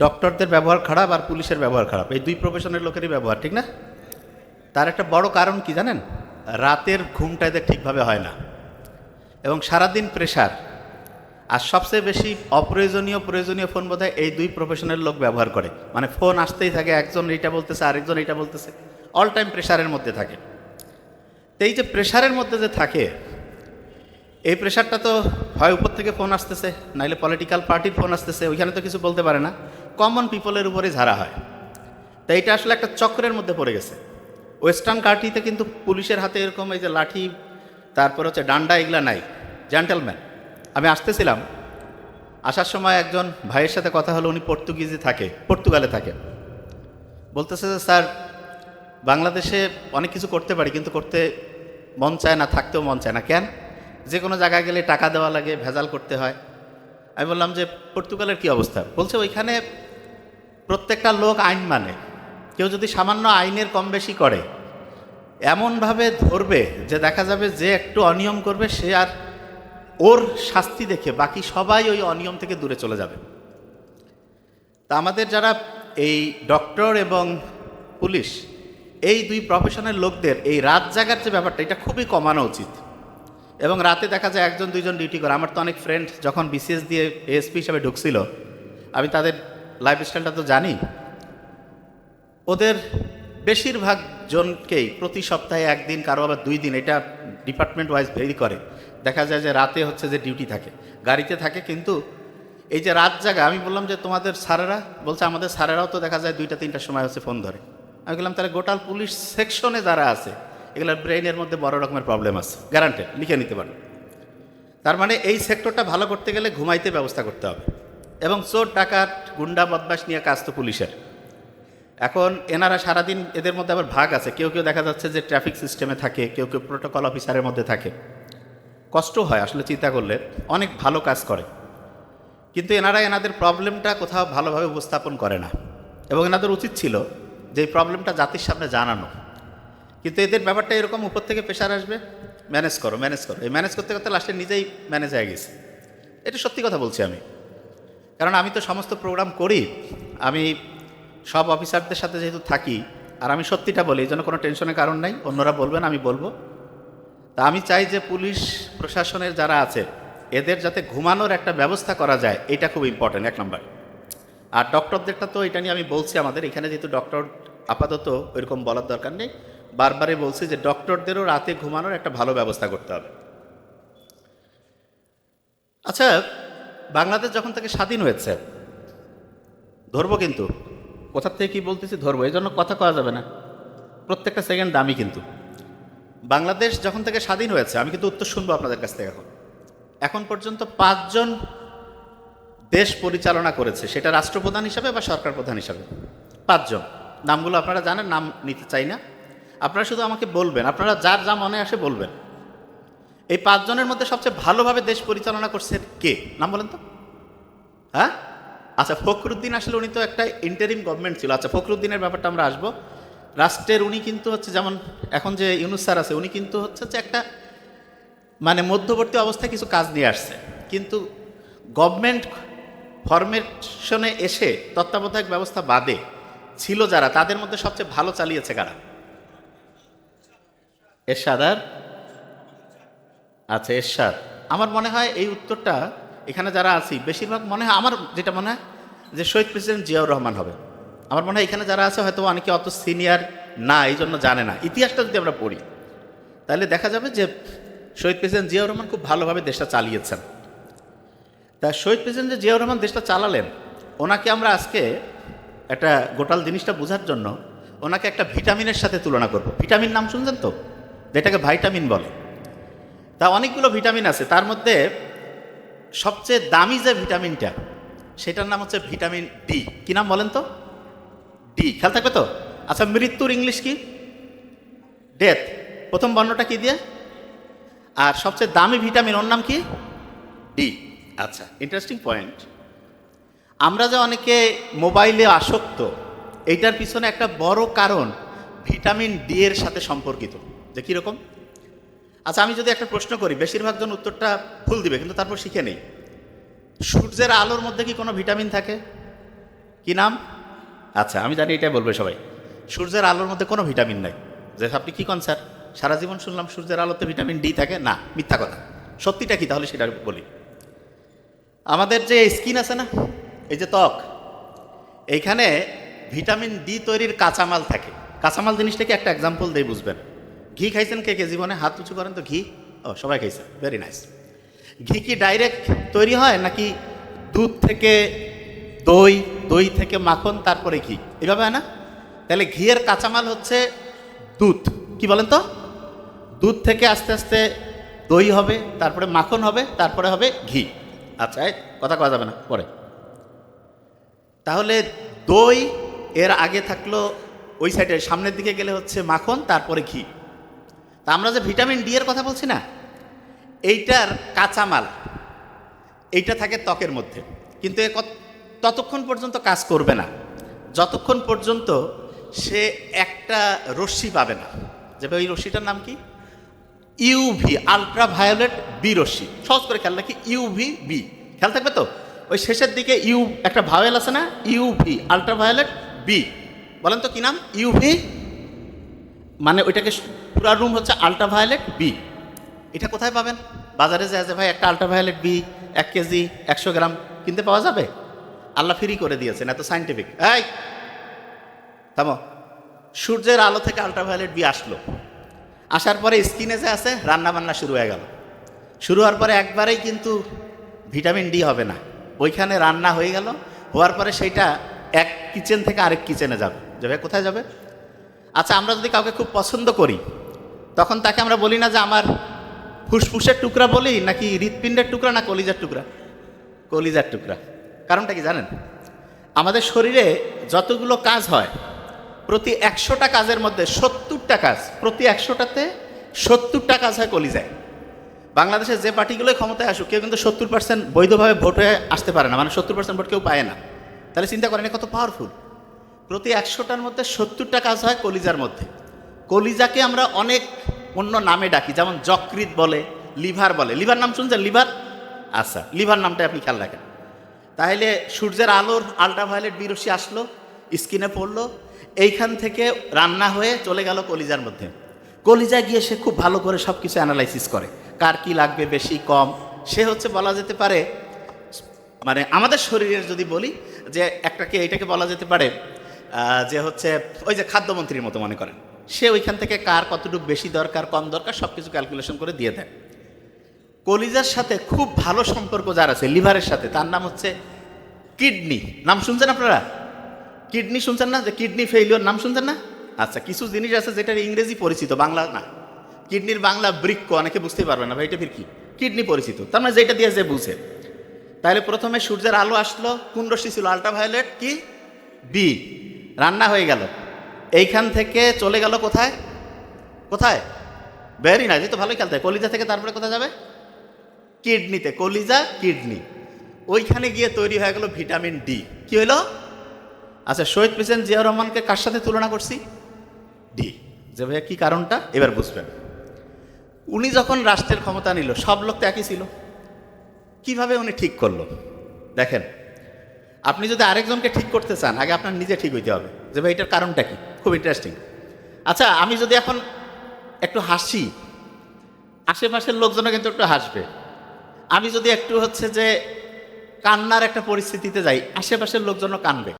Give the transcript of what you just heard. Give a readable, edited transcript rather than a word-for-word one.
ডক্টরদের ব্যবহার খারাপ আর পুলিশের ব্যবহার খারাপ, এই দুই প্রফেশনের লোকেরই ব্যবহার ঠিক না। তার একটা বড় কারণ কি জানেন? রাতের ঘুমটা এদের ঠিকভাবে হয় না এবং সারাদিন প্রেশার। আর সবচেয়ে বেশি অপ্রয়োজনীয় প্রয়োজনীয় ফোন বোধহয় এই দুই প্রফেশনের লোক ব্যবহার করে। মানে ফোন আসতেই থাকে, একজন এইটা বলতেছে আরেকজন এইটা বলতেছে, অল টাইম প্রেশারের মধ্যে থাকে। তো এই যে প্রেশারের মধ্যে যে থাকে, এই প্রেশারটা তো হয় উপর থেকে ফোন আসতেছে, নাইলে পলিটিক্যাল পার্টির ফোন আসতেছে, ওইখানে তো কিছু বলতে পারে না, কমন পিপলের উপরে ঝাড়া হয়। তো এইটা আসলে একটা চক্রের মধ্যে পড়ে গেছে। ওয়েস্টার্ন কান্ট্রিতে কিন্তু পুলিশের হাতে এরকম এই যে লাঠি, তারপর হচ্ছে ডান্ডা, এগুলা নাই, জেন্টেলম্যান। আমি আসতেছিলাম, আসার সময় একজন ভাইয়ের সাথে কথা হলো, উনি পর্তুগালে থাকে। বলতেছে যে স্যার, বাংলাদেশে অনেক কিছু করতে পারি কিন্তু করতে মন চায় না, থাকতেও মন চায় না। কেন? যে কোনো জায়গায় গেলে টাকা দেওয়া লাগে, ভেজাল করতে হয়। আমি বললাম যে পর্তুগালের কি অবস্থা? বলছে ওইখানে প্রত্যেকটা লোক আইন মানে, কেউ যদি সামান্য আইনের কম বেশি করে এমনভাবে ধরবে যে দেখা যাবে যে একটু অনিয়ম করবে সে আর ওর শাস্তি দেখে বাকি সবাই ওই অনিয়ম থেকে দূরে চলে যাবে। তা আমাদের যারা এই ডক্টর এবং পুলিশ, এই দুই প্রফেশনের লোকদের এই রাত জাগার যে ব্যাপারটা, এটা খুবই কমানো উচিত। এবং রাতে দেখা যায় একজন দুইজন ডিউটি করে। আমার তো অনেক ফ্রেন্ড যখন বিসিএস দিয়ে এএসপি হিসাবে ঢুকছিল, আমি তাদের লাইফস্টাইলটা তো জানি। ওদের বেশিরভাগ জনকেই প্রতি সপ্তাহে একদিন, কারো আবার 2 দিন, এটা ডিপার্টমেন্ট ওয়াইজ ভেরি করে, দেখা যায় যে রাতে হচ্ছে যে ডিউটি থাকে, গাড়িতে থাকে। কিন্তু এই যে রাত জাগা, আমি বললাম যে তোমাদের স্যারেরা, বলছে আমাদের স্যারেরাও তো দেখা যায় 2টা-3টার সময় হচ্ছে ফোন ধরে। আমি বললাম তাহলে গোটাল পুলিশ সেকশনে যারা আছে এগুলোর ব্রেইনের মধ্যে বড় রকমের প্রবলেম আছে, গ্যারান্টেড, লিখে নিতে পারেন। তার মানে এই সেক্টরটা ভালো করতে গেলে ঘুমাইতে ব্যবস্থা করতে হবে। এবং চোর ডাকাত গুন্ডা বদমাশ নিয়ে কাজ তো পুলিশের। এখন এনারা সারাদিন, এদের মধ্যে আবার ভাগ আছে, কেউ কেউ দেখা যাচ্ছে যে ট্রাফিক সিস্টেমে থাকে, কেউ কেউ প্রোটোকল অফিসারের মধ্যে থাকে। কষ্ট হয় আসলে চিন্তা করলে, অনেক ভালো কাজ করে, কিন্তু এনারা এনাদের প্রবলেমটা কোথাও ভালোভাবে উপস্থাপন করে না। এবং এনাদের উচিত ছিল যে এই প্রবলেমটা জাতির সামনে জানানো। কিন্তু এদের ব্যাপারটা এরকম, উপর থেকে প্রেশার আসবে, ম্যানেজ করো ম্যানেজ করো, এই ম্যানেজ করতে করতে লাস্টে নিজেই ম্যানেজ হয়ে গেছে। এটা সত্যি কথা বলছি আমি, কারণ আমি তো সমস্ত প্রোগ্রাম করি, আমি সব অফিসারদের সাথে যেহেতু থাকি, আর আমি সত্যিটা বলি, এই জন্য কোনো টেনশনের কারণ নাই। অন্যরা বলবেন, আমি বলবো। তা আমি চাই যে পুলিশ প্রশাসনের যারা আছে এদের যাতে ঘুমানোর একটা ব্যবস্থা করা যায়, এটা খুব ইম্পর্টেন্ট, 1 নম্বর। আর ডক্টরদেরটা তো এটা নিয়ে আমি বলছি, আমাদের এখানে যেহেতু ডক্টর আপাতত ওইরকম বলার দরকার নেই, বারবারই বলছি যে ডক্টরদেরও রাতে ঘুমানোর একটা ভালো ব্যবস্থা করতে হবে। আচ্ছা, বাংলাদেশ যখন থেকে স্বাধীন হয়েছে, ধরবো কিন্তু কোথার থেকে কি বলতেছি ধরবো, এই জন্য কথা কওয়া যাবে না, প্রত্যেকটা সেকেন্ড দামি। কিন্তু বাংলাদেশ যখন থেকে স্বাধীন হয়েছে, আমি কিন্তু উত্তর শুনবো আপনাদের কাছ থেকে। এখন পর্যন্ত 5 জন দেশ পরিচালনা করেছে, সেটা রাষ্ট্রপ্রধান হিসাবে বা সরকার প্রধান হিসাবে। 5 জন, নামগুলো আপনারা জানেন, নাম নিতে চাই না, আপনারা শুধু আমাকে বলবেন, আপনারা যার যা মনে আসে বলবেন। এই 5 জনের মধ্যে সবচেয়ে ভালোভাবে দেশ পরিচালনা করছে কে? নাম বলেন তো। হ্যাঁ, আচ্ছা, ফখরুদ্দিন। আসলে উনি তো একটা ইন্টারিম গভর্নমেন্ট ছিল। আচ্ছা, ফখরুদ্দিনের ব্যাপারটা আমরা আসবো। রাষ্ট্রের উনি কিন্তু হচ্ছে, যেমন এখন যে ইউনূস স্যার আছে, উনি কিন্তু হচ্ছে যে একটা মানে মধ্যবর্তী অবস্থায় কিছু কাজ নিয়ে আসছে, কিন্তু গভর্নমেন্ট ফরমেশনে এসে তত্ত্বাবধায়ক ব্যবস্থা বাদে ছিল যারা, তাদের মধ্যে সবচেয়ে ভালো চালিয়েছে কারা? এরশাদ। আর আচ্ছা, এরশাদ। আমার মনে হয় এই উত্তরটা এখানে যারা আছি বেশিরভাগ মনে হয়, আমার যেটা মনে হয় যে শহীদ প্রেসিডেন্ট জিয়াউর রহমান হবে। আমার মনে হয় এখানে যারা আছে হয়তো অনেকে অত সিনিয়র না, এই জন্য জানে না। ইতিহাসটা যদি আমরা পড়ি তাহলে দেখা যাবে যে শহীদ প্রেসিডেন্ট জিয়াউর রহমান খুব ভালোভাবে দেশটা চালিয়েছেন। তা শহীদ প্রেসিডেন্ট যে জিয়াউর রহমান দেশটা চালালেন, ওনাকে আমরা আজকে একটা গোটাল জিনিসটা বোঝার জন্য ওনাকে একটা ভিটামিনের সাথে তুলনা করব। ভিটামিন নাম শুনছেন তো, যেটাকে ভাইটামিন বলে। তা অনেকগুলো ভিটামিন আছে, তার মধ্যে সবচেয়ে দামি যে ভিটামিনটা, সেটার নাম হচ্ছে ভিটামিন ডি। কি নাম বলেন তো? ডি। খেয়াল থাকবে তো? আচ্ছা, মৃত্যুর ইংলিশ কি? ডেথ। প্রথম বর্ণটা কি দিয়ে? আর সবচেয়ে দামি ভিটামিন, ওর নাম কি? ডি। আচ্ছা, ইন্টারেস্টিং পয়েন্ট। আমরা যে অনেকে মোবাইলে আসক্ত, এইটার পিছনে একটা বড় কারণ ভিটামিন ডি এর সাথে সম্পর্কিত। যে কীরকম? আচ্ছা, আমি যদি একটা প্রশ্ন করি, বেশিরভাগ জন উত্তরটা ভুল দিবে, কিন্তু তারপর শিখে নেই। সূর্যের আলোর মধ্যে কি কোনো ভিটামিন থাকে? কি নাম? আচ্ছা, আমি জানি এটাই বলবে সবাই। সূর্যের আলোর মধ্যে কোনো ভিটামিন নাই। যে আপনি কি কন স্যার, সারা জীবন শুনলাম সূর্যের আলোতে ভিটামিন ডি থাকে। না, মিথ্যা কথা। সত্যিটা কি তাহলে সেটা বলি। আমাদের যে স্কিন আছে না, এই যে ত্বক, এইখানে ভিটামিন ডি তৈরির কাঁচামাল থাকে। কাঁচামাল জিনিসটাকে একটা এক্সাম্পল দিয়ে বুঝবেন। ঘি খাইছেন কে কে জীবনে? হাত উঁচু করেন তো। ঘি, ও সবাই খাইছে, ভেরি নাইস। ঘি কি ডাইরেক্ট তৈরি হয় নাকি দুধ থেকে দই, দই থেকে মাখন, তারপরে ঘি, এভাবে হয় না? তাহলে ঘিয়ের কাঁচামাল হচ্ছে দুধ। কি বলেন তো? দুধ থেকে আস্তে আস্তে দই হবে, তারপরে মাখন হবে, তারপরে হবে ঘি। আচ্ছা, কথা কওয়া যাবে না পরে। তাহলে দই এর আগে থাকলো ওই সাইডে, সামনের দিকে গেলে হচ্ছে মাখন, তারপরে ঘি। তা আমরা যে ভিটামিন ডি এর কথা বলছি না, এইটার কাঁচামাল এইটা থাকে ত্বকের মধ্যে। কিন্তু ততক্ষণ পর্যন্ত কাজ করবে না যতক্ষণ পর্যন্ত সে একটা রশ্মি পাবে না। যেটা ওই রশ্মিটার নাম কি? ইউভি, আলট্রাভায়োলেট বি রশ্মি। সহজ করে খেয়াল রাখি, ইউভি বি, খেয়াল থাকবে তো। ওই শেষের দিকে ইউ একটা ভাওয়েল আছে না, ইউভি, আলট্রাভায়োলেট বি। বলেন তো কি নাম? ইউভি, মানে ওইটাকে পুরা রুম হচ্ছে আলট্রাভায়োলেট বি। এটা কোথায় পাবেন? বাজারে যায় যে ভাই একটা আলট্রাভায়োলেট বি 1 কেজি 100 গ্রাম কিনতে পাওয়া যাবে? আল্লাহ ফ্রি করে দিয়েছেন, এত সাইন্টিফিক। এই থামো। সূর্যের আলো থেকে আলট্রাভায়োলেট বি আসলো, আসার পরে স্কিনে যে আছে, রান্না বান্না শুরু হয়ে গেল। শুরু হওয়ার পরে একবারেই কিন্তু ভিটামিন ডি হবে না, ওইখানে রান্না হয়ে গেল। হওয়ার পরে সেইটা এক কিচেন থেকে আরেক কিচেনে যাবে। যাবে কোথায় যাবে? আচ্ছা, আমরা যদি কাউকে খুব পছন্দ করি, তখন তাকে আমরা বলি না যে আমার ফুসফুসের টুকরা বলি, নাকি হৃৎপিণ্ডের টুকরা, না কলিজার টুকরা? কলিজার টুকরা। কারণটা কি জানেন? আমাদের শরীরে যতগুলো কাজ হয়, প্রতি 100টা কাজের মধ্যে 70টা কাজ, প্রতি 100টাতে 70টা কাজ হয় কলিজায়। বাংলাদেশে যে পার্টিগুলোই ক্ষমতায় আসুক, কেউ কিন্তু 70% বৈধভাবে ভোট হয়ে আসতে পারে না, মানে 70% ভোট কেউ পায় না। তাহলে চিন্তা করেন কত পাওয়ারফুল। প্রতি 100টার মধ্যে 70টা কাজ হয় কলিজার মধ্যে। কলিজাকে আমরা অনেক অন্য নামে ডাকি, যেমন যকৃৎ বলে, লিভার বলে। লিভার নাম শুনছেন? লিভার, আচ্ছা, লিভার নামটা আপনি খেয়াল রাখেন। তাহলে সূর্যের আলোর আলট্রাভায়োলেট বি রশ্মি আসলো, স্কিনে পড়লো, এইখান থেকে রান্না হয়ে চলে গেল কলিজার মধ্যে। কলিজা গিয়ে সে খুব ভালো করে সব কিছু অ্যানালাইসিস করে, কার কি লাগবে, বেশি কম। সে হচ্ছে বলা যেতে পারে, মানে আমাদের শরীরের যদি বলি যে একটাকে, এইটাকে বলা যেতে পারে যে হচ্ছে ওই যে খাদ্যমন্ত্রীর মতো মনে করেন। সে ওইখান থেকে কার কতটুকু বেশি দরকার, কম দরকার, সব কিছু ক্যালকুলেশন করে দিয়ে দেয়। কলিজার সাথে খুব ভালো সম্পর্ক যার আছে, লিভারের সাথে, তার নাম হচ্ছে কিডনি। নাম শুনছেন আপনারা? কিডনি শুনছেন না? যে কিডনি ফেইলিওর নাম শুনছেন না? আচ্ছা, কিছু জিনিস আছে যেটার ইংরেজি পরিচিত, বাংলা না। কিডনির বাংলা বৃক্ক, অনেকে বুঝতে পারবে না ভাই এটা ফির কি। কিডনি পরিচিত, তার মানে যেটা দিয়ে যে বুঝে। তাহলে প্রথমে সূর্যের আলো আসলো, কোন রশ্মি ছিল? আলট্রাভায়োলেট কি বি। রান্না হয়ে গেল, এইখান থেকে চলে গেল কোথায়? কোথায়? ভেরি নাইস, এই তো ভালোই খেলতে হয়। কলিজা থেকে তারপরে কোথায় যাবে? কিডনিতে। কলিজা, কিডনি, ওইখানে গিয়ে তৈরি হয়ে গেল ভিটামিন ডি। কি হইলো? আচ্ছা, শহীদ প্রেসিডেন্ট জিয়াউর রহমানকে কার সাথে তুলনা করছি? ডি। যে ভাইয়া কি কারণটা এবার বুঝবেন। উনি যখন রাষ্ট্রের ক্ষমতা নিল, সব লোক তো একই ছিল। কিভাবে উনি ঠিক করলো দেখেন। আপনি যদি আরেকজনকে ঠিক করতে চান, আগে আপনার নিজে ঠিক হইতে হবে যে ভাই এটার কারণটা কি। খুব ইন্টারেস্টিং। আচ্ছা, আমি যদি এখন একটু হাসি, আশেপাশের লোকজনও কিন্তু একটু হাসবে। আমি যদি একটু হচ্ছে যে কান্নার একটা পরিস্থিতিতে যাই, আশেপাশের লোকজনও কানবে।